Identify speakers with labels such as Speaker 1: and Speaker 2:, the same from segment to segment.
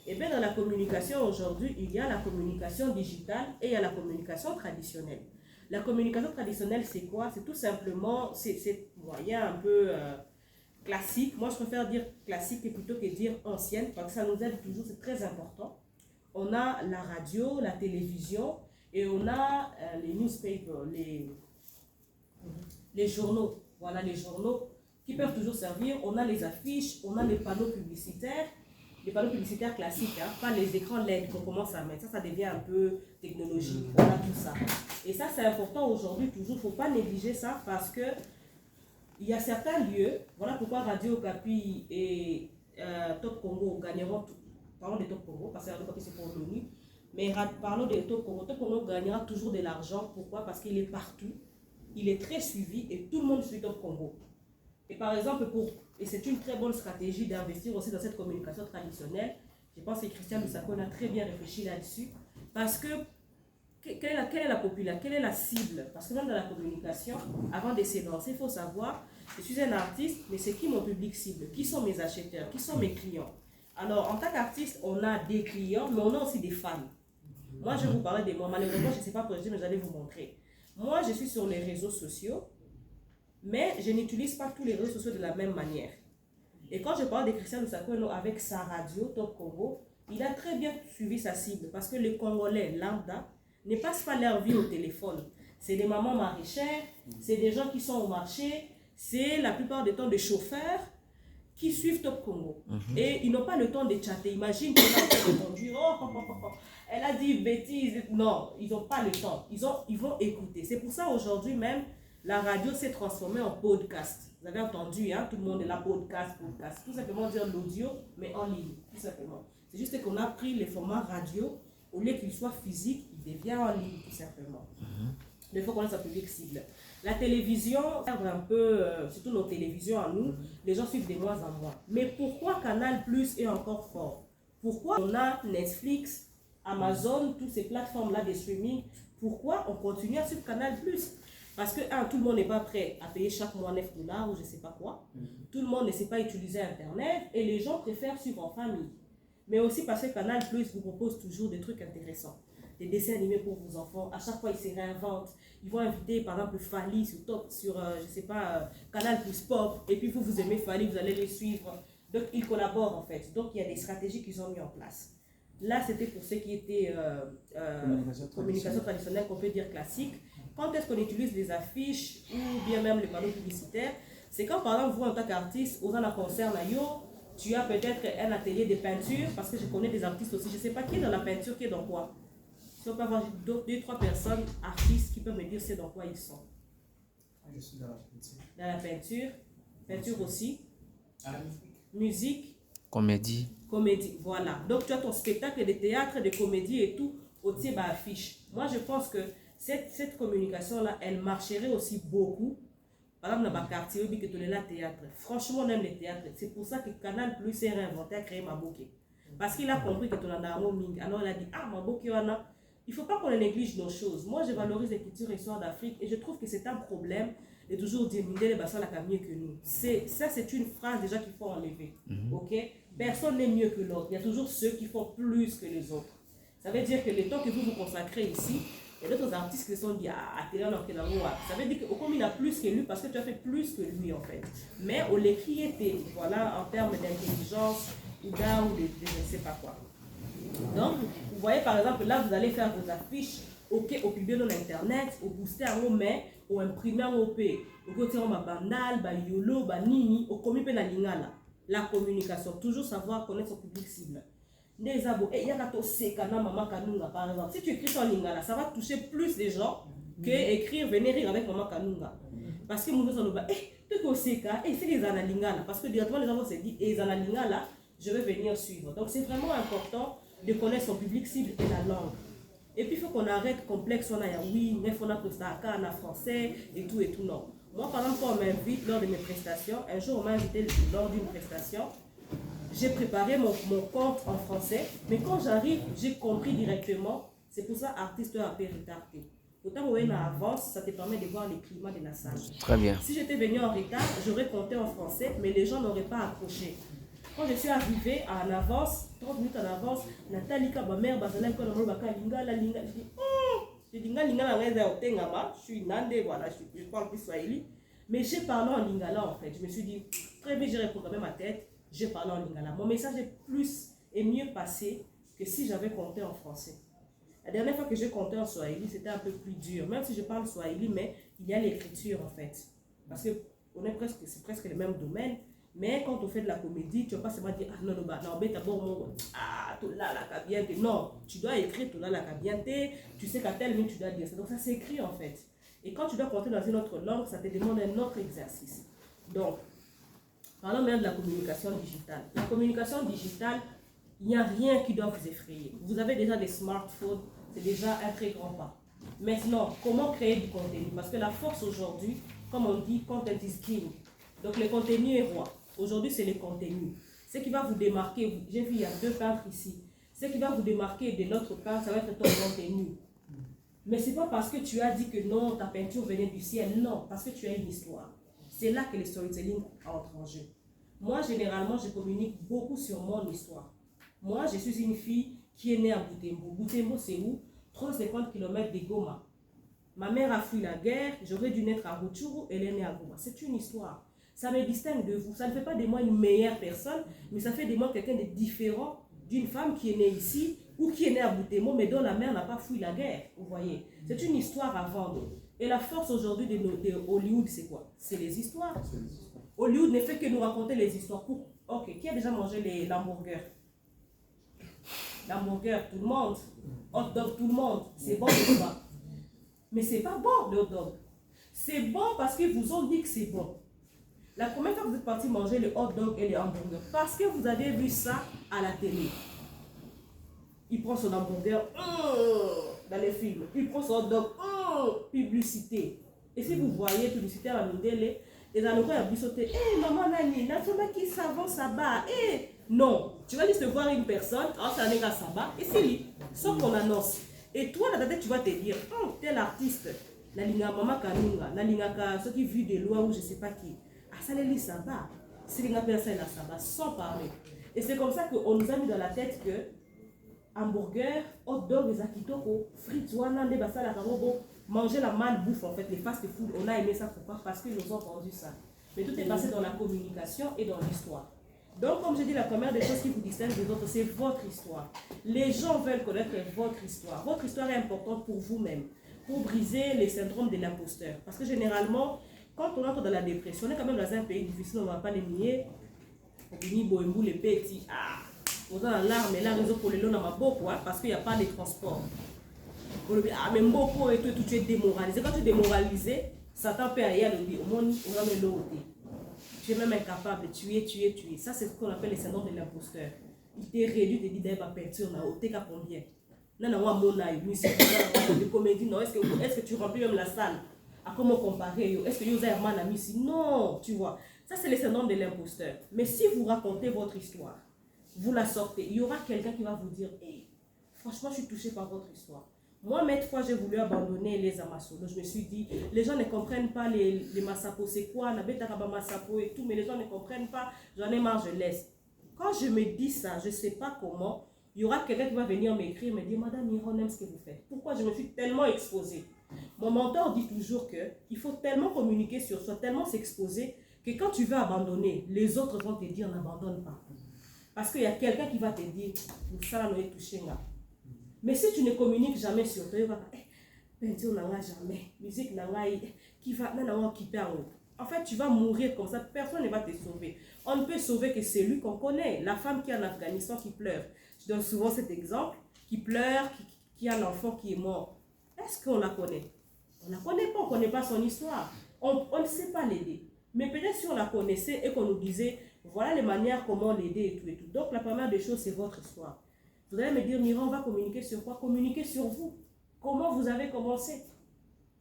Speaker 1: Et bien dans la communication aujourd'hui, il y a la communication digitale et il y a la communication traditionnelle. La communication traditionnelle, c'est quoi? C'est tout simplement, c'est moyen un peu classique. Moi, je préfère dire classique plutôt que dire ancienne, parce que ça nous aide toujours, c'est très important. On a la radio, la télévision, et on a les newspapers, les journaux. Voilà, les journaux qui peuvent toujours servir. On a les affiches, on a les panneaux publicitaires classiques, hein, pas les écrans LED qu'on commence à mettre. Ça devient un peu technologique. On a tout ça. Et ça, c'est important aujourd'hui, toujours. Il ne faut pas négliger ça parce que il y a certains lieux, voilà pourquoi Radio Okapi et Top Congo gagneront tout. Parlons de Top Congo, parce que Radio Okapi c'est pour l'ONU. Mais parlons de Top Congo. Top Congo gagnera toujours de l'argent. Pourquoi? Parce qu'il est partout. Il est très suivi et tout le monde suit Top Congo. Et par exemple, et c'est une très bonne stratégie d'investir aussi dans cette communication traditionnelle. Je pense que Christian Lusako a très bien réfléchi là-dessus. Parce que, quelle est la population, quelle est la cible? Parce que même dans la communication, avant de se lancer, il faut savoir, je suis un artiste, mais c'est qui mon public cible? Qui sont mes acheteurs? Qui sont mes clients? Alors, en tant qu'artiste, on a des clients, mais on a aussi des fans. Moi, je vais vous parler de moi. Malheureusement, je ne sais pas projeter, mais j'allais vous montrer. Moi, je suis sur les réseaux sociaux, mais je n'utilise pas tous les réseaux sociaux de la même manière. Et quand je parle de Christian Lusako avec sa radio, Top Congo, il a très bien suivi sa cible, parce que les Congolais lambda ne passent pas leur vie au téléphone. C'est des mamans maraîchères, c'est des gens qui sont au marché, c'est la plupart du temps des chauffeurs qui suivent Top Congo. Et ils n'ont pas le temps de chatter. Imagine qu'on a conduire, elle a dit une bêtise. Non, ils n'ont pas le temps. Ils vont écouter. C'est pour ça aujourd'hui même, la radio s'est transformée en podcast. Vous avez entendu, hein, tout le monde est là, podcast. Tout simplement dire l'audio, mais en ligne, tout simplement. C'est juste qu'on a pris les formats radio, au lieu qu'il soit physique, il devient en ligne, tout simplement. Il faut connaître sa public cible. La télévision, un peu, surtout nos télévisions à nous, les gens suivent de moins en moins. Mais pourquoi Canal Plus est encore fort? Pourquoi on a Netflix, Amazon, toutes ces plateformes-là de streaming? Pourquoi on continue à suivre Canal Plus? Parce que, tout le monde n'est pas prêt à payer chaque mois $9 ou je ne sais pas quoi. Tout le monde ne sait pas utiliser Internet et les gens préfèrent suivre en famille. Mais aussi parce que Canal Plus vous propose toujours des trucs intéressants. Des dessins animés pour vos enfants. À chaque fois, ils se réinventent. Ils vont inviter, par exemple, Fali sur je sais pas, Canal Plus Pop. Et puis, vous aimez Fali, vous allez les suivre. Donc, ils collaborent, en fait. Donc, il y a des stratégies qu'ils ont mis en place. Là, c'était pour ce qui était communication traditionnelle, qu'on peut dire classique. Quand est-ce qu'on utilise les affiches ou bien même les panneaux publicitaires? C'est quand, par exemple, vous, en tant qu'artiste, aux en concerne à tu as peut-être un atelier de peinture, parce que je connais des artistes aussi. Je ne sais pas qui est dans la peinture, qui est dans quoi. Si on peut avoir 2-3 personnes, artistes, qui peuvent me dire c'est dans quoi ils sont.
Speaker 2: Je suis dans la peinture.
Speaker 1: Dans la peinture. Peinture aussi. Musique.
Speaker 3: Comédie.
Speaker 1: Comédie, voilà. Donc tu as ton spectacle de théâtre, de comédie et tout, au-dessus affiche. Moi je pense que cette communication-là, elle marcherait aussi beaucoup. Par exemple, dans ma quartier, on dit que tu es là théâtre. Franchement, on aime les théâtres. C'est pour ça que Canal Plus s'est réinventé à créer Maboké. Parce qu'il a compris que tu en as un ming. Alors il a dit, Maboké, il ne faut pas qu'on néglige nos choses. Moi, je valorise les cultures et l'histoire d'Afrique et je trouve que c'est un problème de toujours dire les bassins la mieux que nous. Ça, c'est une phrase déjà qu'il faut enlever. Ok? Personne n'est mieux que l'autre. Il y a toujours ceux qui font plus que les autres. Ça veut dire que le temps que vous vous consacrez ici, il y a d'autres artistes qui sont dit à Télé ça veut dire que comme il a plus que lui parce que tu as fait plus que lui en fait. Mais au les qui était, voilà, en termes d'intelligence, ou d'art ou de je ne sais pas quoi. Donc, vous voyez par exemple, là vous allez faire vos affiches, ok, au public dans internet, au booster en mais au imprimer en OP, au côté en banal, yolo, nini, au commis la lingala. La communication, toujours savoir connaître son public cible. Des abos, et il y a maman Kanunga par exemple. Si tu écris sur lingala, ça va toucher plus les gens que écrire venir rire avec maman Kanunga. Parce que mon nous va, tu sais c'est les analingala. Parce que directement les gens vont se dire, les analingala, je vais venir suivre. Donc c'est vraiment important de connaître son public cible et la langue. Et puis il faut qu'on arrête complexe, on a oui, mais on a en français et tout, non. Moi par exemple, quand on m'invite lors de mes prestations, un jour on m'a invité lors d'une prestation, j'ai préparé mon compte en français, mais quand j'arrive, j'ai compris directement, c'est pour ça artiste un peu retardé. Autant où on avance, ça te permet de voir les climats de la salle.
Speaker 3: Très bien.
Speaker 1: Si j'étais venu en retard, j'aurais compté en français, mais les gens n'auraient pas accroché. Quand je suis arrivée en avance, 30 minutes en avance. Nathalie, ma mère, je dis, je suis nandé, voilà, je parle plus swahili. Mais j'ai parlé en lingala en fait. Je me suis dit, très vite, j'ai reprogrammé ma tête, j'ai parlé en lingala. Mon message est plus et mieux passé que si j'avais compté en français. La dernière fois que j'ai compté en swahili, c'était un peu plus dur. Même si je parle swahili, mais il y a l'écriture en fait. Parce que c'est presque le même domaine. Mais quand on fait de la comédie, tu ne vas pas seulement dire ah non, non, tu dois écrire tout là la cabiente, tu sais qu'à tel minute tu dois dire ça. Donc ça s'écrit en fait. Et quand tu dois compter dans une autre langue, ça te demande un autre exercice. Donc, parlons même de la communication digitale. La communication digitale, il n'y a rien qui doit vous effrayer. Vous avez déjà des smartphones, c'est déjà un très grand pas. Maintenant, comment créer du contenu? Parce que la force aujourd'hui, comme on dit, content is king. Donc le contenu est roi. Aujourd'hui, c'est le contenu. Ce qui va vous démarquer, j'ai vu il y a 2 peintres ici. Ce qui va vous démarquer de l'autre peintre, ça va être ton contenu. Mais ce n'est pas parce que tu as dit que non, ta peinture venait du ciel. Non, parce que tu as une histoire. C'est là que le storytelling entre en jeu. Moi, généralement, je communique beaucoup sur mon histoire. Moi, je suis une fille qui est née à Butembo. Butembo, c'est où? 350 km de Goma. Ma mère a fui la guerre, j'aurais dû naître à Rutshuru, elle est née à Goma. C'est une histoire. Ça me distingue de vous. Ça ne fait pas de moi une meilleure personne, mais ça fait de moi quelqu'un de différent d'une femme qui est née ici ou qui est née à Butembo, mais dont la mère n'a pas fui la guerre. Vous voyez, c'est une histoire à vendre. Et la force aujourd'hui de Hollywood, c'est quoi? C'est les histoires. Hollywood ne fait que nous raconter les histoires. Ok, qui a déjà mangé l'hamburger? L'hamburger, tout le monde. Hot dog, tout le monde. C'est bon ou pas? Mais c'est pas bon le hot dog. C'est bon parce qu'ils vous ont dit que c'est bon. La première fois que vous êtes parti manger le hot dog et le hamburger, parce que vous avez vu ça à la télé. Il prend son hamburger dans les films. Il prend son hot dog publicité. Et si vous voyez publicité à la télé, les Anoka a sauté. Maman Nani, n'a pas qui savon ça bas. Non, tu vas juste voir une personne, ça n'est pas ça bas, et c'est lui, sans qu'on annonce. Et toi, dans ta tête, tu vas te dire, tel artiste, la ligne maman Kanunga, la ligne ceux qui vivent de loin ou je ne sais pas qui. Ah, ça les lit ça bas. C'est une personne là ça bas, sans parler. Et c'est comme ça qu'on nous a mis dans la tête que hamburger, hot dog, les akitoko, frites, wana, ne basa la karobo, manger la malbouffe en fait, les fast-food, on a aimé ça pourquoi? Parce qu'ils nous ont vendu ça. Mais tout est passé dans la communication et dans l'histoire. Donc, comme je dis, la première des choses qui vous distingue des autres, c'est votre histoire. Les gens veulent connaître votre histoire. Votre histoire est importante pour vous-même, pour briser les syndromes de l'imposteur. Parce que généralement, quand on entre dans la dépression, on est quand même dans un pays difficile, on ne va pas les nier. On finit boembou les petits. On est dans l'arme et la raison pour les lots dans ma beaucoup, parce qu'il n'y a pas de transport. Mais beaucoup et tout, tu es démoralisé. Quand tu es démoralisé, Satan peut aller à l'objet. Au moins, on va me l'ôter. Tu es même incapable de tuer. Ça, c'est ce qu'on appelle les syndromes de l'imposteur. Il t'est réduit, il te dit d'ailleurs, peinture, t'es qu'à combien? Non, musique, de comédie, non. Est-ce que tu remplis même la salle? À comment comparer? Est-ce que vous avez un ami ici? Non, tu vois. Ça, c'est les syndromes de l'imposteur. Mais si vous racontez votre histoire, vous la sortez, il y aura quelqu'un qui va vous dire, hey, franchement, je suis touché par votre histoire. Moi, maintes fois, j'ai voulu abandonner les Amasolo. Je me suis dit, les gens ne comprennent pas les Masapo, c'est quoi, la Betakaba Masapo et tout, mais les gens ne comprennent pas, j'en ai marre, je laisse. Quand je me dis ça, je ne sais pas comment, il y aura quelqu'un qui va venir m'écrire, me dire, Madame Miron, on aime ce que vous faites. Pourquoi je me suis tellement exposée? Mon mentor dit toujours qu'il faut tellement communiquer sur soi, tellement s'exposer, que quand tu veux abandonner, les autres vont te dire, n'abandonne pas. Parce qu'il y a quelqu'un qui va te dire, ça là, touché là. Mais si tu ne communiques jamais sur toi, tu vas dire, peinture n'a jamais, musique n'a qui va, en fait, tu vas mourir comme ça, personne ne va te sauver. On ne peut sauver que celui qu'on connaît, la femme qui est en Afghanistan qui pleure. Je donne souvent cet exemple, qui pleure, qui a l'enfant qui est mort. Est-ce qu'on la connaît? On ne la connaît pas, on ne connaît pas son histoire. On ne sait pas l'aider. Mais peut-être si on la connaissait et qu'on nous disait, voilà les manières comment l'aider et tout et tout. Donc la première des choses, c'est votre histoire. Vous allez me dire, Miron, on va communiquer sur quoi? Communiquer sur vous. Comment vous avez commencé?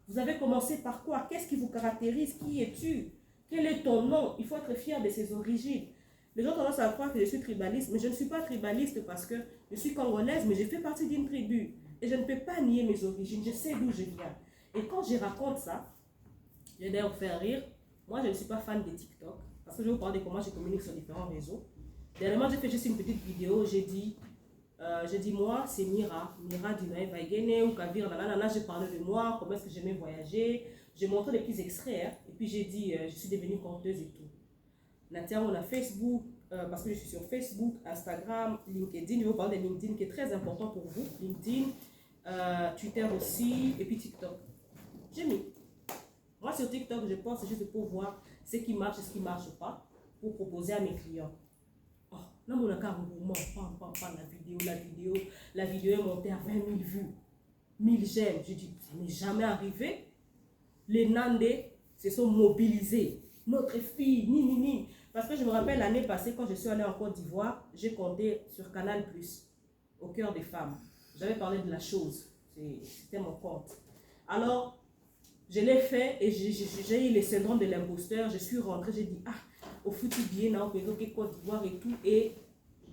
Speaker 1: Vous avez commencé par quoi? Qu'est-ce qui vous caractérise? Qui es-tu? Quel est ton nom? Il faut être fier de ses origines. Les gens ont tendance à croire que je suis tribaliste, mais je ne suis pas tribaliste parce que je suis congolaise, mais je fais partie d'une tribu. Et je ne peux pas nier mes origines, je sais d'où je viens. Et quand je raconte ça, je vais d'ailleurs faire rire. Moi, je ne suis pas fan de TikTok, parce que je vais vous parler de comment je communique sur différents réseaux. Dernièrement, j'ai fait juste une petite vidéo, j'ai dit, moi, c'est Mira Dinae Vaigene ou Kavir, nanana, j'ai parlé de moi, comment est-ce que j'aimais voyager, j'ai montré des petits extraits, hein, et puis j'ai dit, je suis devenue conteuse et tout. Natia, on a Facebook, parce que je suis sur Facebook, Instagram, LinkedIn, je vais vous parler de LinkedIn qui est très important pour vous, LinkedIn, Twitter aussi, et puis TikTok. J'ai mis. Moi, sur TikTok, je pense juste pour voir ce qui marche et ce qui ne marche pas, pour proposer à mes clients. Oh, là, mon engouement, la vidéo est montée à 20 000 vues, 1000 j'aime. Je dis, ça n'est jamais arrivé. Les Nandais se sont mobilisés. Notre fille, ni. Parce que je me rappelle l'année passée, quand je suis allée en Côte d'Ivoire, j'ai compté sur Canal+, au cœur des femmes. J'avais parlé de la chose. C'était mon compte. Alors, je l'ai fait et j'ai eu le syndrome de l'imposteur. Je suis rentrée, j'ai dit, au foutu bien, au Côte d'Ivoire et tout. Et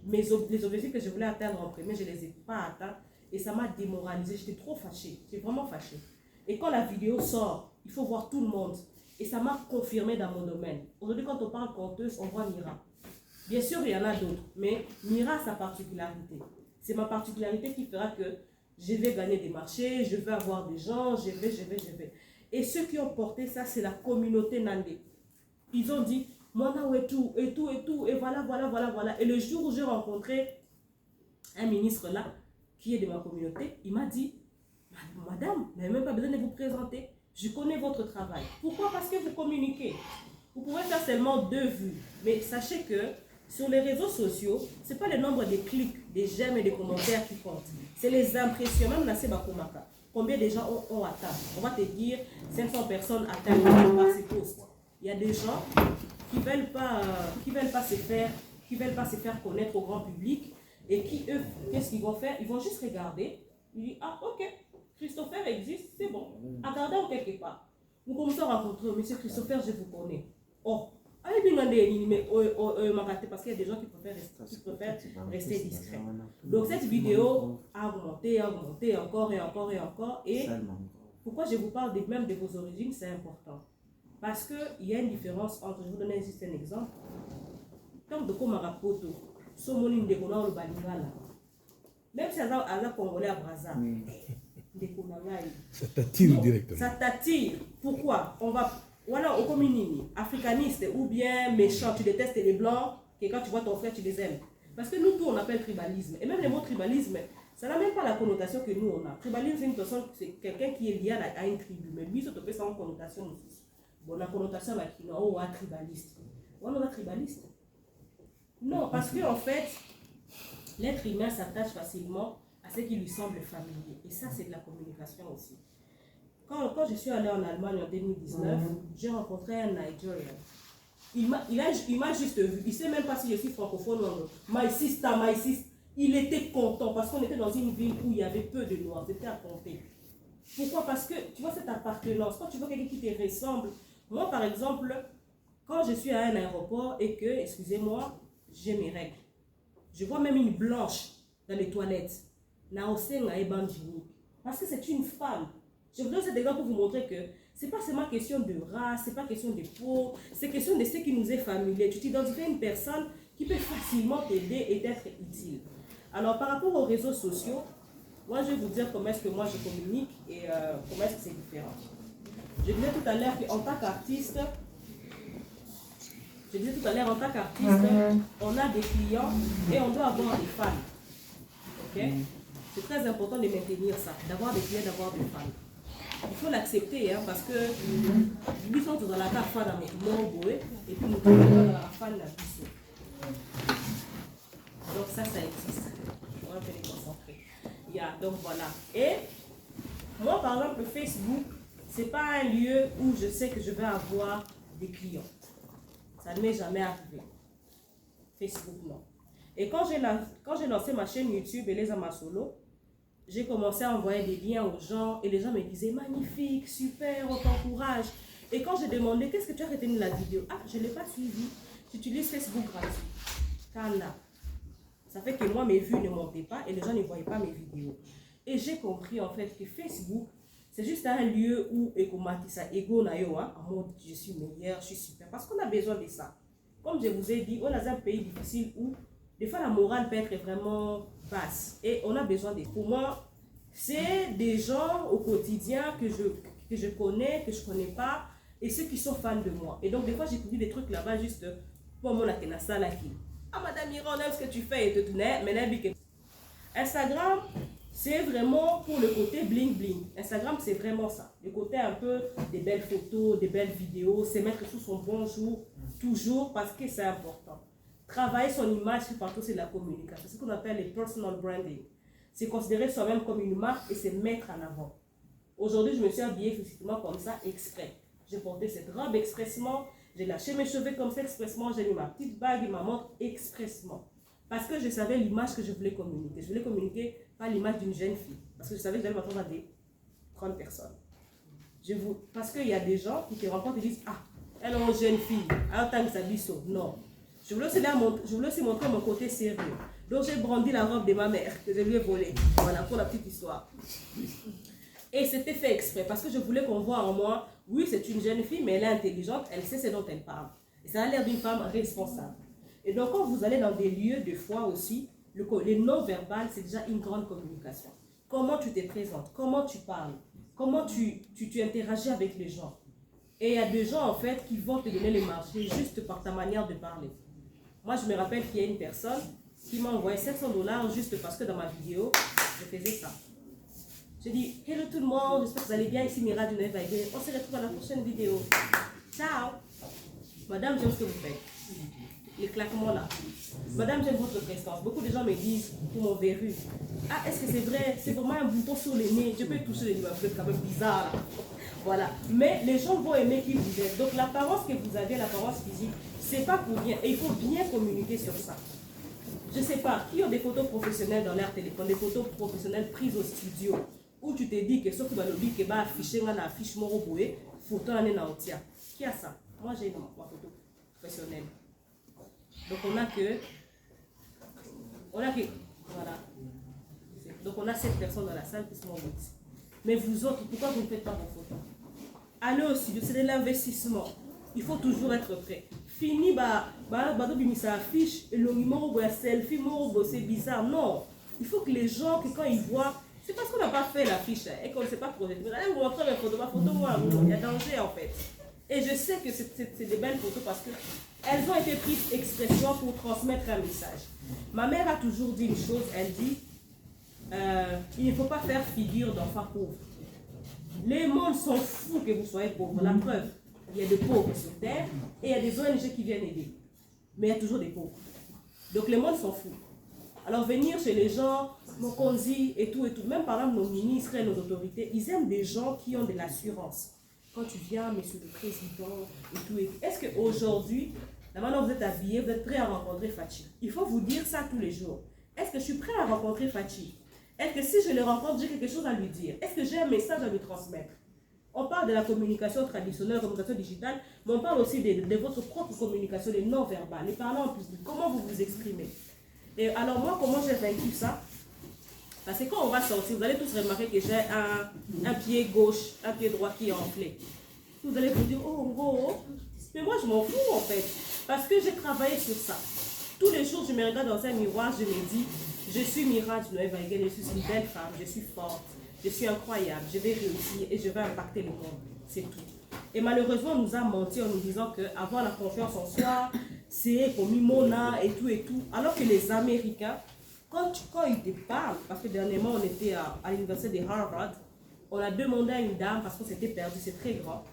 Speaker 1: les objectifs que je voulais atteindre en premier, je ne les ai pas atteints. Et ça m'a démoralisée. J'étais trop fâchée. J'étais vraiment fâchée. Et quand la vidéo sort, il faut voir tout le monde. Et ça m'a confirmé dans mon domaine. Aujourd'hui, quand on parle conteuse, on voit Mira. Bien sûr, il y en a d'autres. Mais Mira a sa particularité. C'est ma particularité qui fera que je vais gagner des marchés, je vais avoir des gens, je vais. Et ceux qui ont porté ça, c'est la communauté Nandé. Ils ont dit, moi, et tout, et voilà. Et le jour où j'ai rencontré un ministre là, qui est de ma communauté, il m'a dit, madame, vous n'avez même pas besoin de vous présenter. Je connais votre travail. Pourquoi? Parce que vous communiquez. Vous pouvez faire seulement 2 vues. Mais sachez que sur les réseaux sociaux, ce n'est pas le nombre de clics, des j'aime et des commentaires qui comptent. C'est les impressions. Même Nassé Bakomaka. Combien de gens ont atteint? On va te dire 500 personnes atteintes par ces posts. Il y a des gens qui veulent pas se faire connaître au grand public et qui, eux, qu'est-ce qu'ils vont faire? Ils vont juste regarder. Ils disent, ok, Christopher existe, c'est bon. Regardez quelque part. Vous commencez à rencontrer, monsieur Christopher, je vous connais. Oh, allez bien parce qu'il y a des gens qui préfèrent rester discrets. Donc cette vidéo a augmenté encore et encore. Et pourquoi je vous parle même de vos origines, c'est important. Parce qu'il y a une différence entre, je vous donne juste un exemple. Comme de Komarapoto, Somoni Ndekona ou Balingala. Même si Aza Congolais à Brazza,
Speaker 3: ça t'attire directement.
Speaker 1: Ça t'attire. Pourquoi? Voilà, au communini, africaniste ou bien méchant, tu détestes les blancs, et quand tu vois ton frère, tu les aimes. Parce que nous, tout, on appelle tribalisme. Et même le mot tribalisme, ça n'a même pas la connotation que nous, on a. Tribalisme, c'est une personne, c'est quelqu'un qui est lié à une tribu. Mais lui, ça te fait ça en connotation aussi. Bon, la connotation, là, qui n'a tribaliste. On a tribaliste. Non, parce qu'en fait, l'être humain s'attache facilement à ce qui lui semble familier. Et ça, c'est de la communication aussi. Quand je suis allée en Allemagne en 2019, j'ai rencontré un Nigérian. Il m'a juste vu. Il ne sait même pas si je suis francophone ou non. My sister. Il était content parce qu'on était dans une ville où il y avait peu de noirs. C'était à compter. Pourquoi? Parce que tu vois cette appartenance. Quand tu vois quelqu'un qui te ressemble. Moi, par exemple, quand je suis à un aéroport et que, excusez-moi, j'ai mes règles. Je vois même une blanche dans les toilettes. Parce que c'est une femme. Je vous donne cet exemple pour vous montrer que ce n'est pas seulement question de race, ce n'est pas question de peau, c'est question de ce qui nous est familier. Tu t'identifies à une personne qui peut facilement t'aider et t'être utile. Alors, par rapport aux réseaux sociaux, moi, je vais vous dire comment est-ce que moi je communique et comment est-ce que c'est différent. Je disais tout à l'heure qu'en tant qu'artiste, on a des clients et on doit avoir des fans. Ok? C'est très important de maintenir ça, d'avoir des clients, d'avoir des fans. Il faut l'accepter, hein, parce que nous sommes dans la carte fan et puis nous sommes dans la fan la puce. Donc ça existe. On va faire les concentrer. Donc voilà. Et moi, par exemple, Facebook, c'est pas un lieu où je sais que je vais avoir des clients. Ça ne m'est jamais arrivé. Facebook, non. Et quand j'ai lancé ma chaîne YouTube, Eleza Masolo, j'ai commencé à envoyer des liens aux gens et les gens me disaient magnifique, super, on t'encourage. Et quand j'ai demandé qu'est-ce que tu as retenu de la vidéo, je ne l'ai pas suivi. J'utilise Facebook gratuit. Kanda. Ça fait que moi, mes vues ne montaient pas et les gens ne voyaient pas mes vidéos. Et j'ai compris en fait que Facebook, c'est juste un lieu où ego na yo, en mode je suis meilleur, je suis super. Parce qu'on a besoin de ça. Comme je vous ai dit, on est dans un pays difficile où des fois la morale peut être vraiment basse. Et on a besoin des... Pour moi, c'est des gens au quotidien que je connais, que je connais pas, et ceux qui sont fans de moi. Et donc, des fois, j'ai publié des trucs là-bas juste pour mon akenasa là qui. Ah, madame Mira, on aime ce que tu fais et tout. Mais Instagram, c'est vraiment pour le côté bling bling. Instagram, c'est vraiment ça. Le côté un peu des belles photos, des belles vidéos, c'est mettre sous son bon jour, toujours parce que c'est important. Travailler son image, partout, c'est de la communication. C'est ce qu'on appelle le personal branding. C'est considérer soi-même comme une marque et c'est mettre en avant. Aujourd'hui, je me suis habillée physiquement comme ça, exprès. J'ai porté cette robe expressement, j'ai lâché mes cheveux comme ça expressement, j'ai mis ma petite bague et ma montre expressement. Parce que je savais l'image que je voulais communiquer. Je voulais communiquer pas l'image d'une jeune fille. Parce que je savais que j'allais m'attendre à des 30 personnes. Parce qu'il y a des gens qui te rencontrent et disent, ah, elle est une jeune fille, alors tant que ça biseau. Non. Je voulais aussi montrer mon côté sérieux. Donc j'ai brandi la robe de ma mère que je lui ai volée. Voilà, pour la petite histoire. Et c'était fait exprès parce que je voulais qu'on voit en moi, oui, c'est une jeune fille, mais elle est intelligente, elle sait ce dont elle parle. Et ça a l'air d'une femme responsable. Et donc quand vous allez dans des lieux de foi aussi, les non-verbal, c'est déjà une grande communication. Comment tu te présentes, comment tu parles, comment tu interagis avec les gens. Et il y a des gens en fait qui vont te donner les marchés juste par ta manière de parler. Moi, je me rappelle qu'il y a une personne qui m'a envoyé $700 juste parce que dans ma vidéo, je faisais ça. J'ai dit, hello tout le monde, j'espère que vous allez bien, ici Mira du Noël Vaigué. On se retrouve à la prochaine vidéo. Ciao. Madame, j'aime ce que vous faites. Les claquements là. Madame, j'aime votre prestance. Beaucoup de gens me disent, pour mon verru, ah, est-ce que c'est vrai? C'est vraiment un bouton sur le nez. Je peux toucher le nez, vous êtes quand même bizarre. Voilà. Mais les gens vont aimer qui vous êtes. Donc l'apparence que vous avez, l'apparence physique, c'est pas pour rien. Et il faut bien communiquer sur ça. Je sais pas, qui ont des photos professionnelles dans leur téléphone, des photos professionnelles prises au studio, où tu te dis que sauf que lobby qui va afficher une affiche moroboué, photo l'année entière. Qui a ça? Moi j'ai ma photo professionnelle. Donc on a que, voilà. Donc on a 7 personnes dans la salle qui sont en route. Mais vous autres, pourquoi vous ne faites pas vos photos? Allez au studio, c'est de l'investissement. Il faut toujours être prêt. Fini, ça affiche, et le numéro, selfie, c'est bizarre. Non, il faut que les gens, que quand ils voient, c'est parce qu'on n'a pas fait l'affiche et qu'on ne sait pas projeter. Allez, vous montrez mes photos, ma photo, moi, il y a danger en fait. Et je sais que c'est des belles photos parce qu'elles ont été prises expressément pour transmettre un message. Ma mère a toujours dit une chose, elle dit, il ne faut pas faire figure d'enfant pauvre. Les mondes s'en foutent que vous soyez pauvre. La preuve, il y a des pauvres sur terre et il y a des ONG qui viennent aider. Mais il y a toujours des pauvres. Donc les mondes s'en foutent. Alors venir chez les gens, Mokonzi et tout, même par exemple nos ministres et nos autorités, ils aiment des gens qui ont de l'assurance. Quand tu viens, monsieur le président et tout. Est-ce qu'aujourd'hui, la manière dont vous êtes habillé, vous êtes prêt à rencontrer Fachi? Il faut vous dire ça tous les jours. Est-ce que je suis prêt à rencontrer Fachi? Est-ce que si je le rencontre, j'ai quelque chose à lui dire? Est-ce que j'ai un message à lui transmettre? On parle de la communication traditionnelle, communication digitale, mais on parle aussi de votre propre communication, les non-verbales, les parlants en public, comment vous vous exprimez. Et alors moi, comment j'ai vaincu ça? Parce que quand on va sortir, vous allez tous remarquer que j'ai un pied gauche, un pied droit qui est enflé. Vous allez vous dire, oh. Mais moi, je m'en fous en fait. Parce que j'ai travaillé sur ça. Tous les jours, je me regarde dans un miroir, je me dis, je suis Mira du Noël Vaigué, je suis une belle femme, je suis forte, je suis incroyable, je vais réussir et je vais impacter le monde. C'est tout. Et malheureusement, on nous a menti en nous disant qu'avoir la confiance en soi, c'est comme Mimona et tout. Alors que les Américains, quand ils te parlent, parce que dernièrement, on était à l'université de Harvard, on a demandé à une dame, parce qu'on s'était perdu, c'est très grand,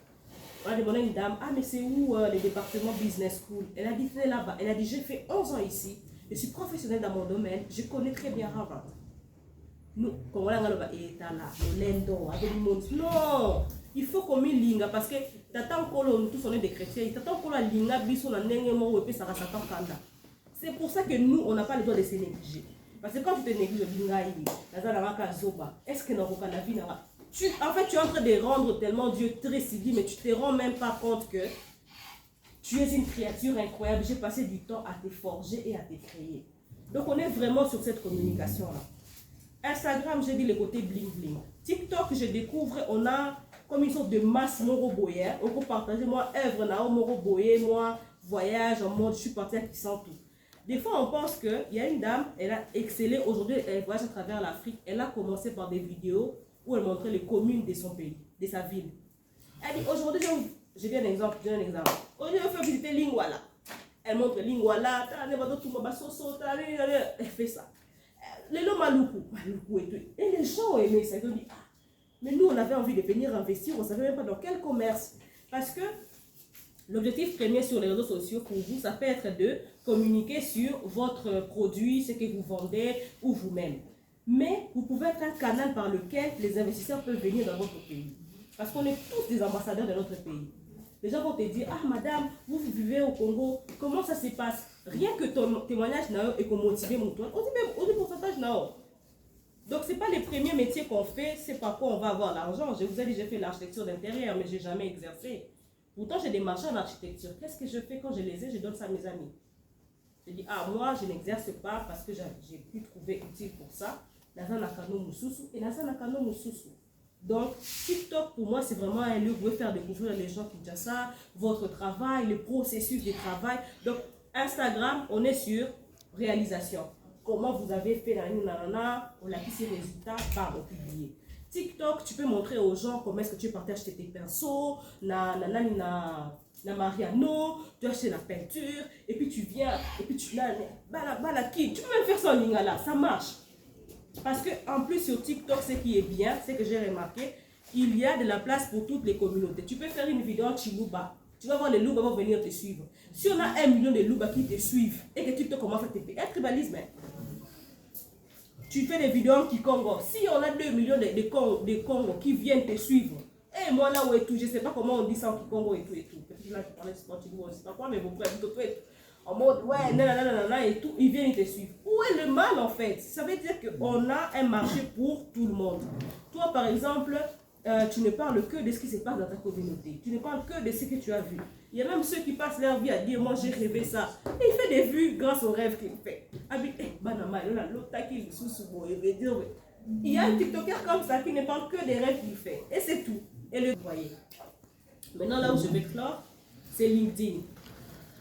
Speaker 1: on a demandé à une dame, ah mais c'est où les départements business school? Elle a dit, c'est là-bas. Elle a dit, j'ai fait 11 ans ici, je suis professionnelle dans mon domaine, je connais très bien Harvard. Nous, quand on a non, il faut qu'on ait linga parce que t'attends qu'on nous tous on est des chrétiens, t'attends qu'on a linga biso na nenge mo et puis ça va s'attendre kanda. C'est pour ça que nous on n'a pas le droit de se négliger. Parce que quand tu te négliges linga yi, est-ce que dans la vie en fait tu es en train de rendre tellement Dieu très civil, mais tu te rends même pas compte que tu es une créature incroyable. J'ai passé du temps à te forger et à te créer. Donc on est vraiment sur cette communication là. Instagram, j'ai dit le côté bling bling. TikTok, je découvre, on a comme une sorte de masse moroboye. On peut partager, moi, œuvre, moroboye, moi, voyage, en mode, je suis partie à qui sent tout. Des fois, on pense qu'il y a une dame, elle a excellé. Aujourd'hui, elle voyage à travers l'Afrique. Elle a commencé par des vidéos où elle montrait les communes de son pays, de sa ville. Elle dit, aujourd'hui, je donne un exemple. Aujourd'hui, je vais faire visiter Lingwala. Elle montre Lingwala. Elle fait ça. Les lots Maluku et tout. Et les gens ont aimé ça. Ils ont dit, ah, mais nous, on avait envie de venir investir. On ne savait même pas dans quel commerce. Parce que l'objectif premier sur les réseaux sociaux pour vous, ça peut être de communiquer sur votre produit, ce que vous vendez ou vous-même. Mais vous pouvez être un canal par lequel les investisseurs peuvent venir dans votre pays. Parce qu'on est tous des ambassadeurs de notre pays. Les gens vont te dire, ah madame, vous vivez au Congo, comment ça se passe? Rien que ton témoignage n'a et qu'on motive mon toit, on dit même au pourcentage n'a. Donc ce n'est pas les premiers métiers qu'on fait, c'est par quoi on va avoir l'argent. Je vous ai dit, j'ai fait l'architecture d'intérieur, mais je n'ai jamais exercé. Pourtant, j'ai des marchés en architecture. Qu'est-ce que je fais quand je les ai? Je donne ça à mes amis. Je dis, ah, moi, je n'exerce pas parce que j'ai pu trouver utile pour ça. Donc, TikTok, pour moi, c'est vraiment un lieu où vous pouvez faire découvrir les gens qui disent ça, votre travail, le processus de travail. Donc, Instagram, on est sur réalisation. Comment vous avez fait on a pris ces résultats, on publié. TikTok, tu peux montrer aux gens comment est-ce que tu partages tes pinceaux, na Mariano, tu achètes la peinture, et puis tu viens, et puis tu l'as, tu peux même faire ça en lingala, ça marche. Parce que en plus sur TikTok, ce qui est bien, c'est que j'ai remarqué, il y a de la place pour toutes les communautés. Tu peux faire une vidéo en Chiluba, tu vas voir les loups vont venir te suivre. Si on a 1 million de loups qui te suivent, et que TikTok commence à te payer, un tribalisme, tu fais des vidéos en Kikongo. Si on a 2 millions de Congo qui viennent te suivre, et moi là où et tout, je ne sais pas comment on dit ça en Kikongo et tout et tout. Peut-être là, tu parlais de sport, tu dis, je ne sais pas quoi, mais mon frère, tout et tout. En mode, ouais, nanana et tout, ils viennent te suivre. Où est le mal en fait? Ça veut dire qu'on a un marché pour tout le monde. Toi, par exemple, tu ne parles que de ce qui se passe dans ta communauté. Tu ne parles que de ce que tu as vu. Il y a même ceux qui passent leur vie à dire, moi j'ai rêvé ça. Et il fait des vues grâce aux rêves qu'il fait. Il y a un TikToker comme ça qui ne parle que des rêves qu'il fait. Et c'est tout. Et le voyez. Maintenant là où je vais clore, c'est LinkedIn.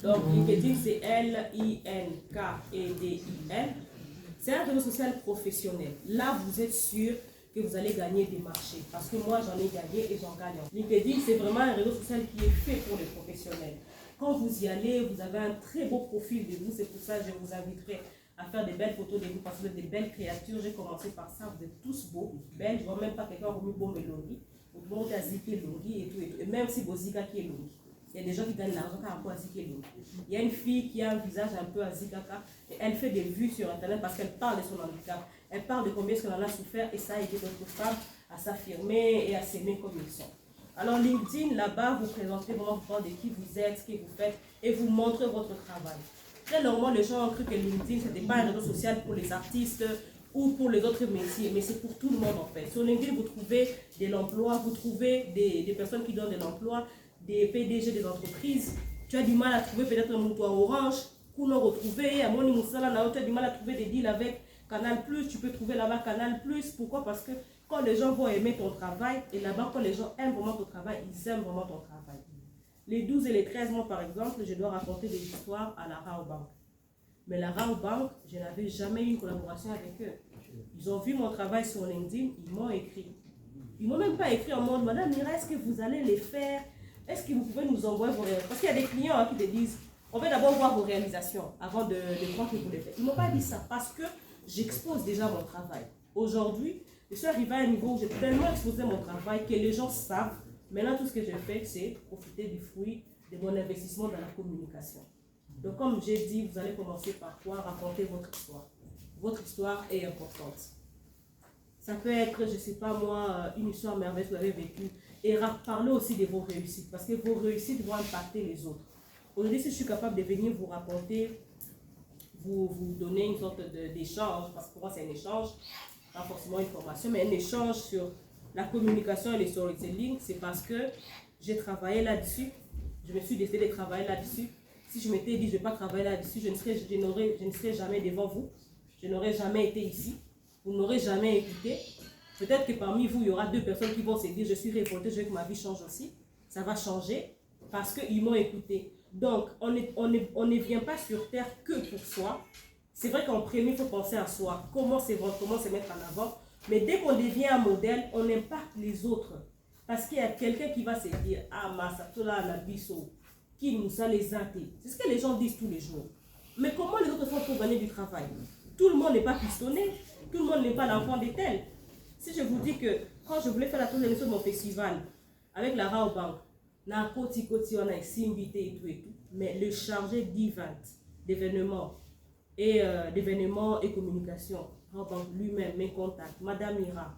Speaker 1: Donc LinkedIn c'est LINKEDIN. C'est un réseau social professionnel. Là vous êtes sûr que vous allez gagner des marchés. Parce que moi, j'en ai gagné et j'en gagne. LinkedIn, c'est vraiment un réseau social qui est fait pour les professionnels. Quand vous y allez, vous avez un très beau profil de vous. C'est pour ça que je vous inviterai à faire des belles photos de vous parce que vous êtes des belles créatures. J'ai commencé par ça. Vous êtes tous beaux, belles. Je ne vois même pas quelqu'un remis beau melongi. Vous monte à ziker longi et tout et tout. Et même si vous zika qui est longi. Il y a des gens qui gagnent l'argent par rapport à ziker longi. Il y a une fille qui a un visage un peu à zikaka et elle fait des vues sur Internet parce qu'elle parle de son handicap. Elle parle de combien elle en a souffert et ça a aidé d'autres femmes à s'affirmer et à s'aimer comme ils sont. Alors LinkedIn, là-bas, vous présentez vraiment de qui vous êtes, ce que vous faites et vous montrez votre travail. Très normalement, les gens ont cru que LinkedIn, ce n'était pas un réseau social pour les artistes ou pour les autres métiers, mais c'est pour tout le monde en fait. Sur LinkedIn, vous trouvez de l'emploi, vous trouvez des personnes qui donnent de l'emploi, des PDG des entreprises. Tu as du mal à trouver peut-être un mouton orange, qu'on a retrouvé, à Moni Moussala, tu as du mal à trouver des deals avec Canal+, tu peux trouver là-bas Canal+. Pourquoi? Parce que quand les gens vont aimer ton travail, et là-bas, quand les gens aiment vraiment ton travail, ils aiment vraiment ton travail. Les 12 et les 13 mois, par exemple, je dois raconter des histoires à la Raobank. Mais la Raobank, je n'avais jamais eu une collaboration avec eux. Ils ont vu mon travail sur LinkedIn, ils m'ont écrit. Ils ne m'ont même pas écrit en mode, Madame Mira, est-ce que vous allez les faire? Est-ce que vous pouvez nous envoyer vos réalisations? Parce qu'il y a des clients qui te disent, on va d'abord voir vos réalisations avant de croire que vous les faites. Ils ne m'ont pas dit ça parce que j'expose déjà mon travail. Aujourd'hui, je suis arrivée à un niveau où j'ai tellement exposé mon travail que les gens savent. Maintenant, tout ce que je fais, c'est profiter du fruit de mon investissement dans la communication. Donc, comme j'ai dit, vous allez commencer par quoi? Raconter votre histoire. Votre histoire est importante. Ça peut être, je ne sais pas moi, une histoire merveilleuse que vous avez vécue. Et parler aussi de vos réussites. Parce que vos réussites vont impacter les autres. Aujourd'hui, si je suis capable de venir vous raconter, vous donner une sorte d'échange, parce que pour moi c'est un échange, pas forcément une formation, mais un échange sur la communication et les storytelling, c'est parce que j'ai travaillé là-dessus, je me suis décidé de travailler là-dessus. Si je m'étais dit je ne vais pas travailler là-dessus, je ne serais jamais devant vous, je n'aurais jamais été ici, vous n'aurez jamais écouté. Peut-être que parmi vous, il y aura 2 personnes qui vont se dire je suis révoltée, je veux que ma vie change aussi. Ça va changer parce qu'ils m'ont écouté. Donc, on ne vient pas sur Terre que pour soi. C'est vrai qu'en premier, il faut penser à soi. Comment se vendre, comment se mettre en avant. Mais dès qu'on devient un modèle, on impacte les autres. Parce qu'il y a quelqu'un qui va se dire, ah, Massa, tout là, la biso, qui nous a les athées. C'est ce que les gens disent tous les jours. Mais comment les autres font pour gagner du travail? Tout le monde n'est pas pistonné. Tout le monde n'est pas l'enfant des tels. Si je vous dis que quand je voulais faire la tournée de mon festival avec la Raobank, na koti on a invité et tout, mais le chargé d'événements et communication, Raobank lui-même, mes contacts, Madame Ira.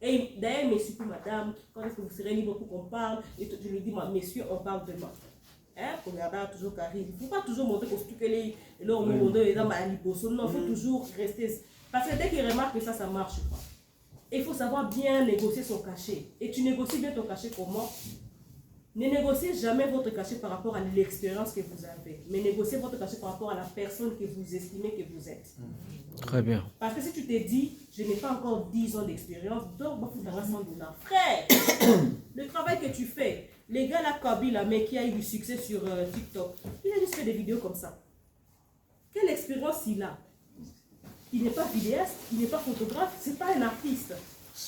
Speaker 1: Et d'ailleurs, messieurs, madame, quand est-ce que vous serez libre pour qu'on parle? Et je lui dis, messieurs, on parle demain. Hein? Pour regarder toujours Karine. Il ne faut pas toujours montrer que les gens non, il faut toujours rester. Parce que dès qu'il remarque que ça marche pas. Il faut savoir bien négocier son cachet. Et tu négocies bien ton cachet comment? Ne négociez jamais votre cachet par rapport à l'expérience que vous avez, mais négociez votre cachet par rapport à la personne que vous estimez que vous êtes.
Speaker 3: Très bien.
Speaker 1: Parce que si tu te dis, je n'ai pas encore 10 ans d'expérience, donc il faut faire 100 $. Frère, le travail que tu fais, les gars là, Kabila, mais qui a eu du succès sur TikTok, il a juste fait des vidéos comme ça. Quelle expérience il a? Il n'est pas vidéaste, il n'est pas photographe, c'est pas un artiste.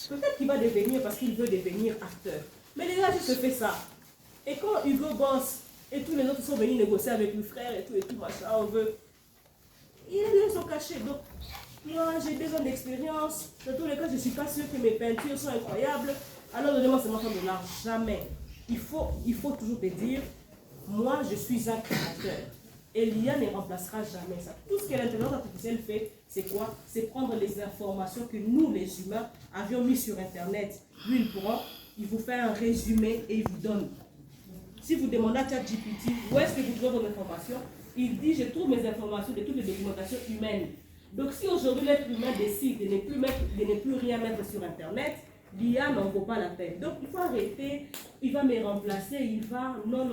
Speaker 1: Peut-être qu'il va devenir parce qu'il veut devenir acteur. Mais les gars, juste fait ça. Et quand Hugo Boss et tous les autres sont venus négocier avec le frère et tout, machin, on veut. Il a donné son cachet. Donc, moi, j'ai 2 ans d'expérience. Dans tous les cas, je ne suis pas sûre que mes peintures sont incroyables. Alors, donnez-moi seulement $100. Jamais. Il faut toujours te dire, moi, je suis un créateur. Et l'IA ne remplacera jamais ça. Tout ce que l'intelligence artificielle fait, c'est quoi? C'est prendre les informations que nous, les humains, avions mis sur Internet. Lui, il prend, il vous fait un résumé et il vous donne. Si vous demandez à ChatGPT, où est-ce que vous trouvez vos informations? Il dit, je trouve mes informations de toutes les documentations humaines. Donc, si aujourd'hui l'être humain décide de ne plus rien mettre sur Internet, l'IA n'en vaut pas la peine. Donc, il faut arrêter, il va me remplacer, il va... Non.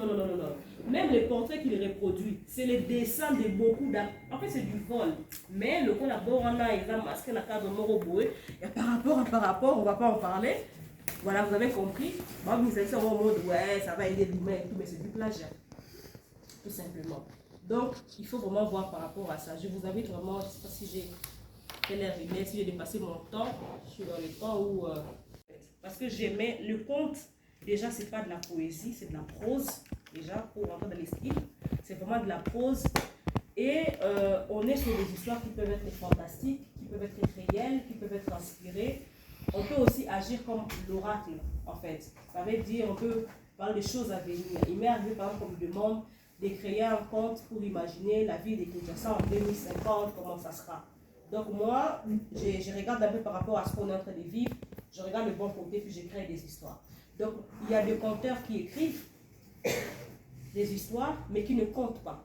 Speaker 1: Même les portraits qu'il reproduit, c'est les dessins de beaucoup d'artistes. En fait, c'est du vol. Mais le collaborateur, il va masquer la carte de Moroboué. Et par rapport, on ne va pas en parler. Voilà, vous avez compris. Moi, vous êtes en mode, ouais, ça va aider l'humain et tout, mais c'est du plagiat. Tout simplement. Donc, il faut vraiment voir par rapport à ça. Je vous invite vraiment, je ne sais pas si j'ai fait l'air email, si j'ai dépassé mon temps, je suis dans le temps où... parce que j'aimais le conte, déjà, c'est pas de la poésie, c'est de la prose, déjà, pour rentrer dans les styles. C'est vraiment de la prose. Et on est sur des histoires qui peuvent être fantastiques, qui peuvent être réelles, qui peuvent être inspirées. On peut aussi agir comme l'oracle, en fait. Ça veut dire, on peut parler des choses à venir. Il m'est arrivé, par exemple, qu'on me demande de créer un conte pour imaginer la vie des Kinshasa en 2050, comment ça sera. Donc moi, je regarde un peu par rapport à ce qu'on est en train de vivre, je regarde le bon côté, puis je crée des histoires. Donc, il y a des conteurs qui écrivent des histoires, mais qui ne comptent pas.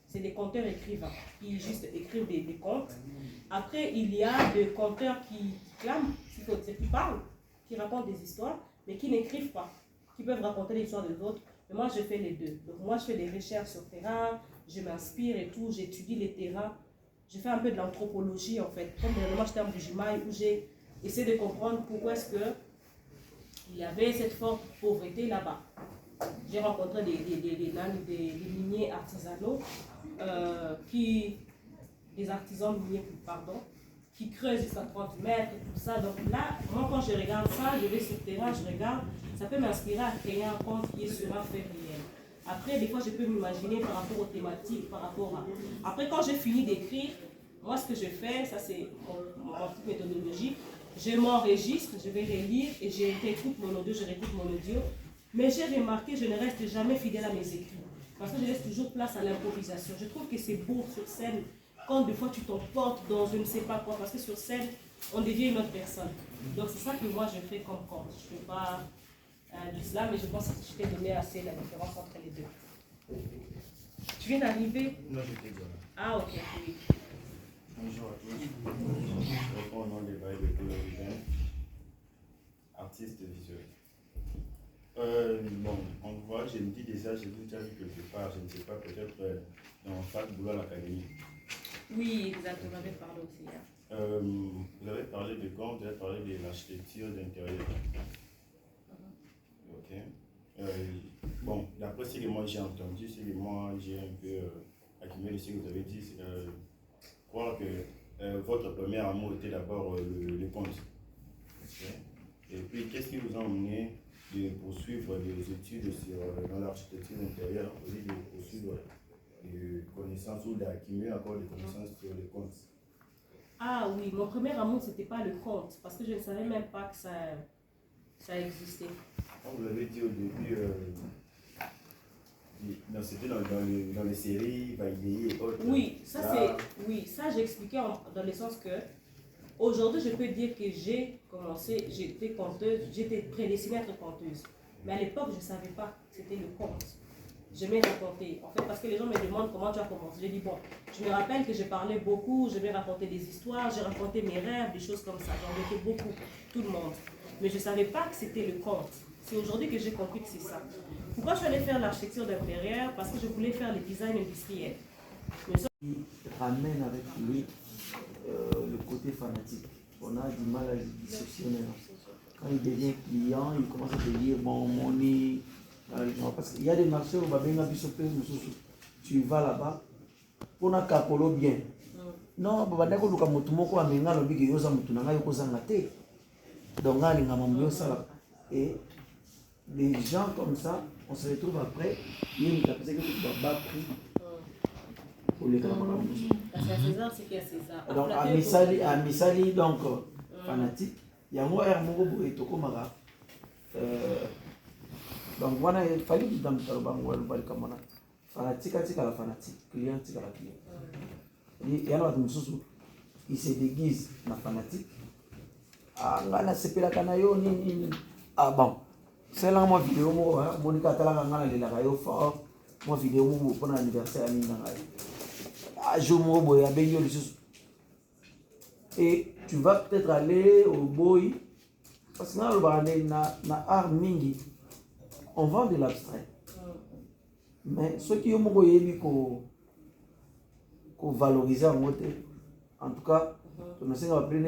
Speaker 1: C'est des conteurs écrivains, qui juste écrivent des contes. Après, il y a des conteurs qui clament, qui parlent, qui racontent des histoires, mais qui n'écrivent pas, qui peuvent raconter l'histoire des autres. Mais moi, je fais les deux. Donc, moi, je fais des recherches sur le terrain, je m'inspire et tout, j'étudie les terrains. Je fais un peu de l'anthropologie, en fait. Comme dernièrement, j'étais en Bujimaï, où j'ai essayé de comprendre pourquoi est-ce qu'il y avait cette forte pauvreté là-bas. J'ai rencontré des miniers artisanaux, des artisans miniers, pardon, qui creusent jusqu'à 30 mètres, tout ça. Donc là, moi, quand je regarde ça, je vais sur le terrain, je regarde, ça peut m'inspirer à créer un conte qui est sur un fait réel. Après, des fois, je peux m'imaginer par rapport aux thématiques, par rapport à... Après, quand j'ai fini d'écrire, moi, ce que je fais, ça c'est mon petite méthodologie, je m'enregistre, je vais relire et je réécoute mon audio, Mais j'ai remarqué, je ne reste jamais fidèle à mes écrits. Parce que je laisse toujours place à l'improvisation. Je trouve que c'est beau sur scène, quand des fois tu t'emportes dans je ne sais pas quoi, parce que sur scène, on devient une autre personne. Donc c'est ça que moi je fais comme compte. Je ne fais pas du slam, mais je pense que je t'ai donné assez la différence entre les deux. Tu viens d'arriver?
Speaker 4: Non, j'étais là.
Speaker 1: Ah ok, oui.
Speaker 4: Bonjour à tous. Je réponds au nom des bails de Colorisène, artiste visuel. Bon, on voit, j'ai dit déjà, j'ai déjà vu quelque part, je ne sais pas, peut-être dans Fac Boulot à l'Académie.
Speaker 1: Oui, exactement, j'avais parlé aussi hier.
Speaker 4: Vous avez parlé de quoi? Vous avez parlé de l'architecture d'intérieur. Ok. bon, d'après ce que moi j'ai entendu, ce que moi j'ai un peu accumulé ce que vous avez dit, c'est de croire que votre premier amour était d'abord le compte. Okay. Et puis, qu'est-ce qui vous a amené de poursuivre des études dans l'architecture intérieure au lieu de poursuivre des connaissances ou d'accumuler encore des connaissances sur les comptes?
Speaker 1: Ah oui, mon premier amour, c'était pas le compte, parce que je ne savais même pas que ça existait.
Speaker 4: Comme vous l'avez dit au début, c'était dans les séries, Vaillé et autres.
Speaker 1: Oui, ça j'expliquais dans le sens que aujourd'hui, je peux dire que j'ai commencé, j'étais conteuse, j'étais prédestinée à être conteuse. Mais à l'époque, je ne savais pas que c'était le conte. J'aimais raconter. En fait, parce que les gens me demandent comment tu as commencé. J'ai dit, bon, je me rappelle que je parlais beaucoup, j'aimais raconter des histoires, j'ai raconté mes rêves, des choses comme ça. J'en étais beaucoup, tout le monde. Mais je ne savais pas que c'était le conte. C'est aujourd'hui que j'ai compris que c'est ça. Pourquoi je suis allée faire l'architecture d'intérieur? Parce que je voulais faire le design industriel.
Speaker 3: Il ramène avec lui le côté fanatique. On a du mal à le dissocier maintenant. Quand il devient client, il commence à te dire bon, mon nez. Parce qu'il y a des marchés où tu vas là-bas pour un capolo bien. Non, et des gens comme ça, on se retrouve après, il y a un bas prix. Donc à Misali donc fanatique, il y a moi Hermogo et Tokomara. Donc voilà, il fallait que dans le bango le kamana. Fanatique à la fanatique, client à la client. Il y a un autre il se déguise na fanatique. Ah ngana sepela kanayo ni ah bon. C'est là moi vidéo moi Monica talaka ngana le la yo fa moi vidéo moi pour l'anniversaire à Nina. Et tu vas peut-être aller au boy parce que dans le art mingi on vend de l'abstrait mais ceux qui ont valoriser en tout cas on essaie d'apprendre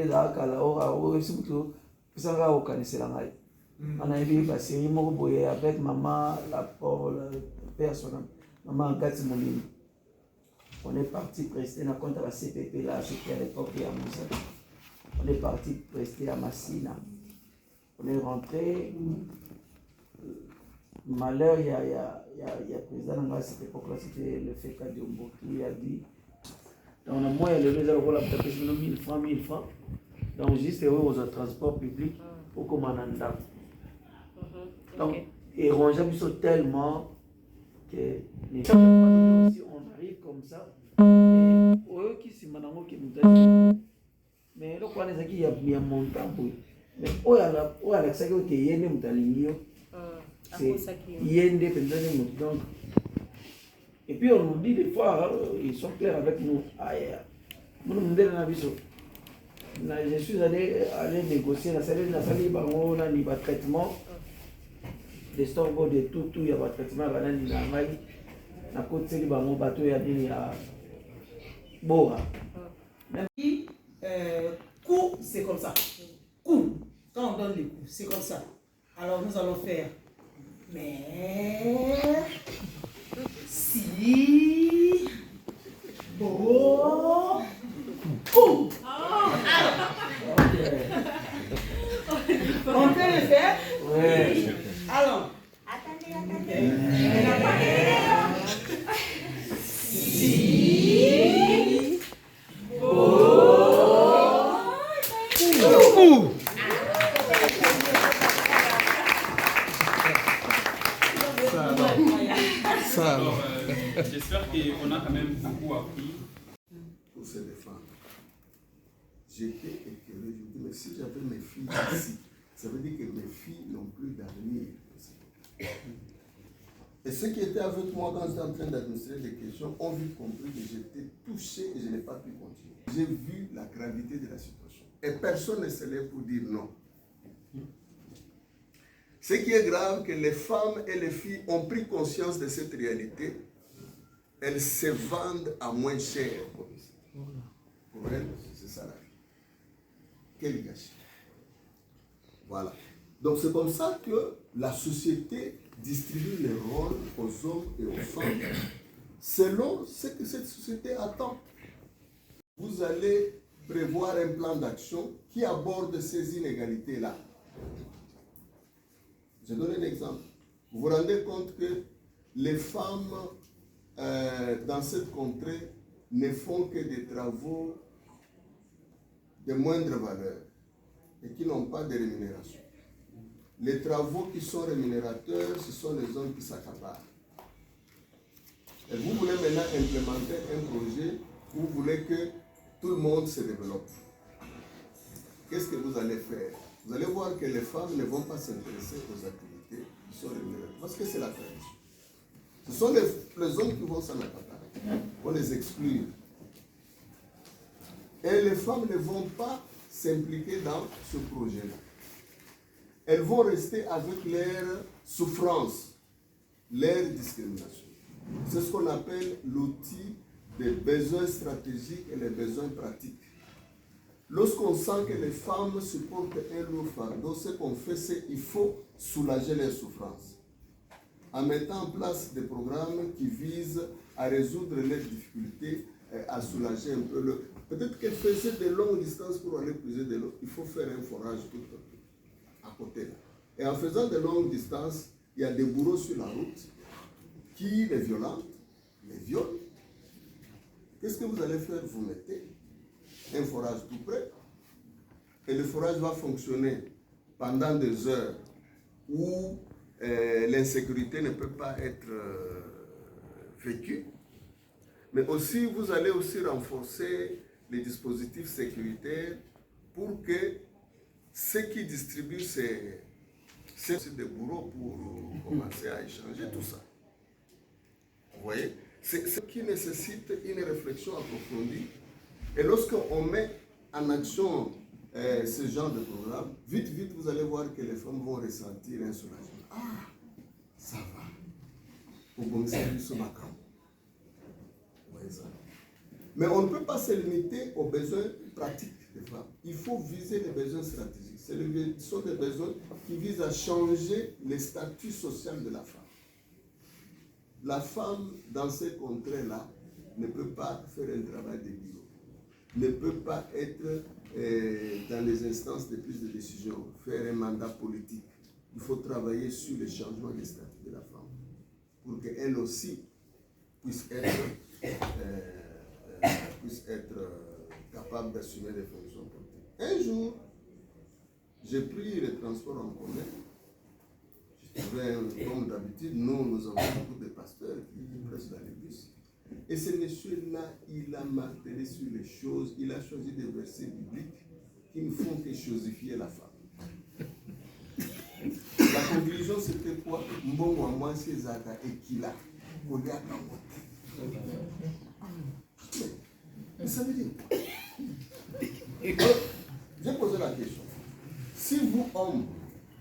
Speaker 3: avec maman la personne maman Gati Molini. On est parti prester dans contre la CPP là, c'était à l'époque de Moussa. On est parti prester à Massina. On est rentré. Malheur, il y a président à cette époque-là, c'était le FECA Diombo qui a dit. Donc, on a moins élevé le rôle à 1000 francs. Donc, juste aux transports publics pour commander. Donc, et Ronja sont tellement que les gens aussi on arrive comme ça. Et eux qui sont maintenant qui nous disent mais le quoi les qui y a montant mais oh à la ça que yende mutalingio c'est yende pendant donc et puis on nous dit des fois ils sont clairs avec nous mon modèle na biso je suis allé négocier la salle bango na ni traitement des stores de tout il y a pas traitement banani na mai na côté li bango bateau ya dini ya Bora.
Speaker 5: Coup, c'est comme ça. Coup, quand on donne les coups, c'est comme ça. Alors nous allons faire. Mais si bon coup. On peut le faire?
Speaker 3: Oui.
Speaker 5: Alors.
Speaker 6: Attendez.
Speaker 5: Si bon.
Speaker 2: J'espère qu'on a quand même beaucoup appris.
Speaker 7: Pour se défendre. J'étais écœuré, je dis, mais si j'avais mes filles ici, ça veut dire que mes filles n'ont plus d'avenir. Et ceux qui étaient avec moi quand j'étais en train d'administrer les questions ont vite compris que j'étais touché et je n'ai pas pu continuer. J'ai vu la gravité de la situation. Et personne ne s'est levé pour dire non. Ce qui est grave, que les femmes et les filles ont pris conscience de cette réalité. Elles se vendent à moins cher. Pour elles, c'est ça la vie. Quel gâchis. Voilà. Donc c'est comme ça que la société distribue les rôles aux hommes et aux femmes selon ce que cette société attend. Vous allez prévoir un plan d'action qui aborde ces inégalités-là. Je donne un exemple. Vous vous rendez compte que les femmes dans cette contrée ne font que des travaux de moindre valeur et qui n'ont pas de rémunération. Les travaux qui sont rémunérateurs, ce sont les hommes qui s'accaparent. Et vous voulez maintenant implémenter un projet où vous voulez que tout le monde se développe. Qu'est-ce que vous allez faire? Vous allez voir que les femmes ne vont pas s'intéresser aux activités qui sont rémunérateurs, parce que c'est la tradition. Ce sont les hommes qui vont s'en accaparer. On les exclure. Et les femmes ne vont pas s'impliquer dans ce projet-là. Elles vont rester avec leur souffrance, leur discrimination. C'est ce qu'on appelle l'outil des besoins stratégiques et les besoins pratiques. Lorsqu'on sent que les femmes supportent un lourd fardeau, ce qu'on fait, c'est qu'il faut soulager leurs souffrances. En mettant en place des programmes qui visent à résoudre leurs difficultés, à soulager un peu le... Peut-être qu'elles faisaient de longues distances pour aller puiser de l'eau. Il faut faire un forage tout à côté. Et en faisant de longues distances, il y a des bourreaux sur la route qui les violentent, les violent. Qu'est-ce que vous allez faire? Vous mettez un forage tout près et le forage va fonctionner pendant des heures où l'insécurité ne peut pas être vécue. Mais aussi, vous allez aussi renforcer les dispositifs sécuritaires pour que ceux qui distribuent ces des bourreaux pour commencer à échanger tout ça. Vous voyez? C'est ce qui nécessite une réflexion approfondie. Et lorsqu'on met en action ce genre de programme, vite, vous allez voir que les femmes vont ressentir un soulagement. Ah, ça va. Au bon service au macron. Vous voyez ça? Mais on ne peut pas se limiter aux besoins pratiques des femmes. Il faut viser les besoins stratégiques. Ce sont des besoins qui visent à changer le statut social de la femme. La femme, dans ces contrées-là, ne peut pas faire un travail de bureau, ne peut pas être dans les instances de prise de décision, faire un mandat politique. Il faut travailler sur le changement des statuts de la femme pour qu'elle aussi puisse être capable d'assumer des fonctions politiques. Un jour, j'ai pris le transport en commun. Comme d'habitude, nous avons beaucoup de pasteurs qui pressent dans les bus. Et ce monsieur-là, il a martelé sur les choses, il a choisi des versets bibliques qui ne font que chosifier la femme. La conclusion, c'était quoi? Mbongo moi c'est Zaka et Kila. Mais ça veut dire quoi? J'ai posé la question. Si vous, homme,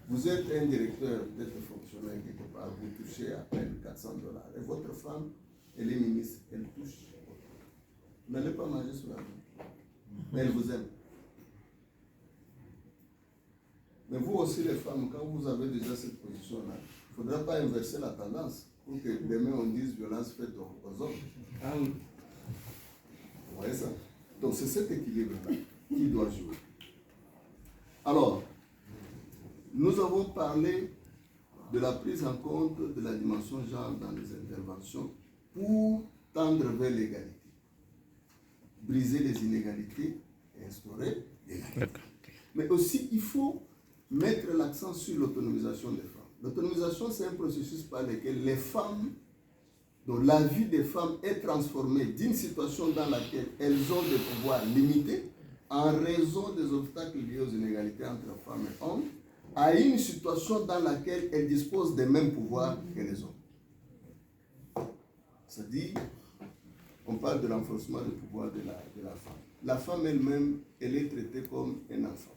Speaker 7: vous êtes un directeur, peut-être fonctionnaire quelque part, vous touchez à peine $400, et votre femme, elle est ministre, elle touche. Vous n'allez pas manger sur la main. Mais elle vous aime. Mais vous aussi, les femmes, quand vous avez déjà cette position-là, il ne faudra pas inverser la tendance pour que demain on dise violence faite aux hommes. Ah oui. Vous voyez ça? Donc c'est cet équilibre-là qui doit jouer. Alors, nous avons parlé de la prise en compte de la dimension genre dans les interventions pour tendre vers l'égalité. Briser les inégalités et instaurer l'égalité. Mais aussi, il faut mettre l'accent sur l'autonomisation des femmes. L'autonomisation, c'est un processus par lequel les femmes, dont la vie des femmes est transformée d'une situation dans laquelle elles ont des pouvoirs limités en raison des obstacles liés aux inégalités entre femmes et hommes, à une situation dans laquelle elles disposent des mêmes pouvoirs que les hommes. C'est-à-dire, on parle de renforcement du pouvoir de la femme. La femme elle-même, elle est traitée comme un enfant.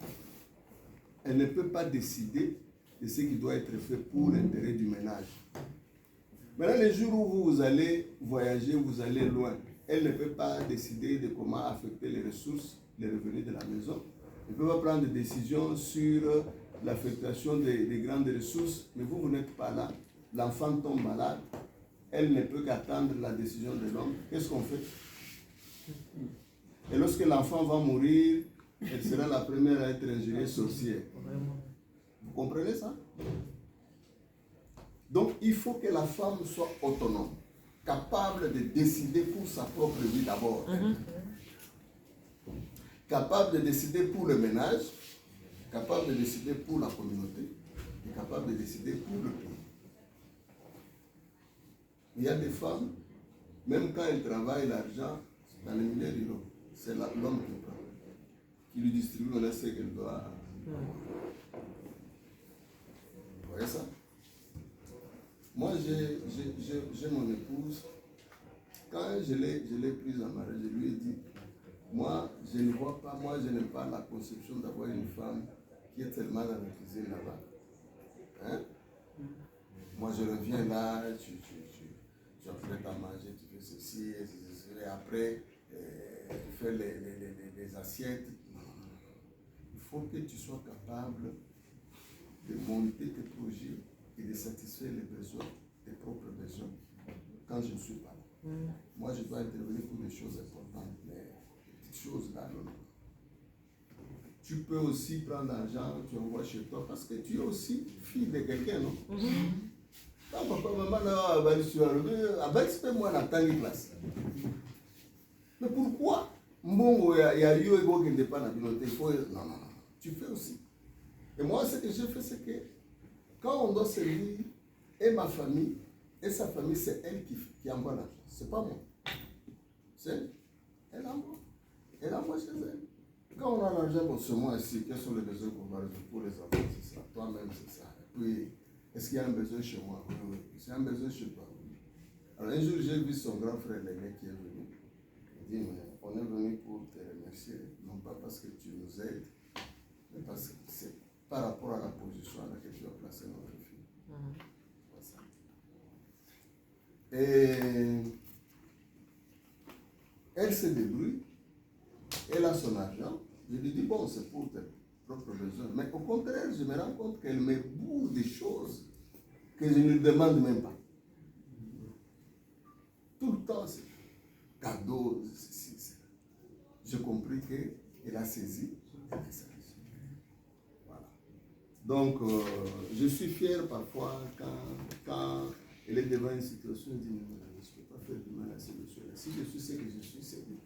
Speaker 7: Elle ne peut pas décider de ce qui doit être fait pour l'intérêt du ménage. Maintenant, les jours où vous allez voyager, vous allez loin, elle ne peut pas décider de comment affecter les ressources, les revenus de la maison. Elle ne peut pas prendre des décisions sur l'affectation des grandes ressources, mais vous n'êtes pas là. L'enfant tombe malade, elle ne peut qu'attendre la décision de l'homme. Qu'est-ce qu'on fait? Et lorsque l'enfant va mourir, elle sera la première à être ingénieur sorcière. Vous comprenez ça? Donc, il faut que la femme soit autonome, capable de décider pour sa propre vie d'abord. Capable de décider pour le ménage, capable de décider pour la communauté, et capable de décider pour le pays. Il y a des femmes, même quand elles travaillent l'argent, dans le milieu de l'homme, c'est l'homme qui prend, qui lui distribue, on sait qu'elle doit. Vous voyez ça? Moi, j'ai mon épouse. Quand je l'ai prise en mariage, je lui ai dit, moi, je ne vois pas, moi, je n'aime pas la conception d'avoir une femme qui est tellement dans la cuisine là-bas. Hein? Moi, je reviens là, tu apprêtes à manger, tu fais ceci, et après, tu fais les assiettes. Il faut que tu sois capable de monter tes projets et de satisfaire les besoins, tes propres besoins, quand je ne suis pas là. Moi, je dois intervenir pour des choses importantes, mais les petites choses là, non. Tu peux aussi prendre l'argent, tu envoies chez toi, parce que tu es aussi fille de quelqu'un, non? Quand papa, maman, là, va sur moi la tangue classe. Mais pourquoi? Bon, il y a eu qui n'est pas dans la communauté. Non, tu fais aussi. Et moi, ce que j'ai fait, c'est que quand on doit servir, et ma famille, et sa famille, c'est elle qui envoie l'argent. C'est pas moi. C'est elle envoie. Elle envoie chez elle. Quand on a l'argent pour ce mois-ci, quels sont les besoins qu'on va résoudre pour les enfants? C'est ça. Toi-même, c'est ça. Et puis, est-ce qu'il y a un besoin chez moi? Oui, oui. Est-ce qu'il y a un besoin chez toi? Oui. Alors, un jour, j'ai vu son grand frère l'aîné qui est venu. Il dit, mais on est venu pour te remercier, non pas parce que tu nous aides, mais parce que c'est par rapport à la position à laquelle tu as placé notre fille. Et elle se débrouille, elle a son argent. Je lui dis, bon, c'est pour tes propres besoins. Mais au contraire, je me rends compte qu'elle me bourre des choses que je ne lui demande même pas. Tout le temps, c'est cadeau. J'ai compris qu'elle a saisi, elle a saisi. Voilà. Donc, je suis fier parfois quand elle est devant une situation, elle dit, non, je ne peux pas faire du mal à ce monsieur-là. Si je suis ce que je suis, c'est lui.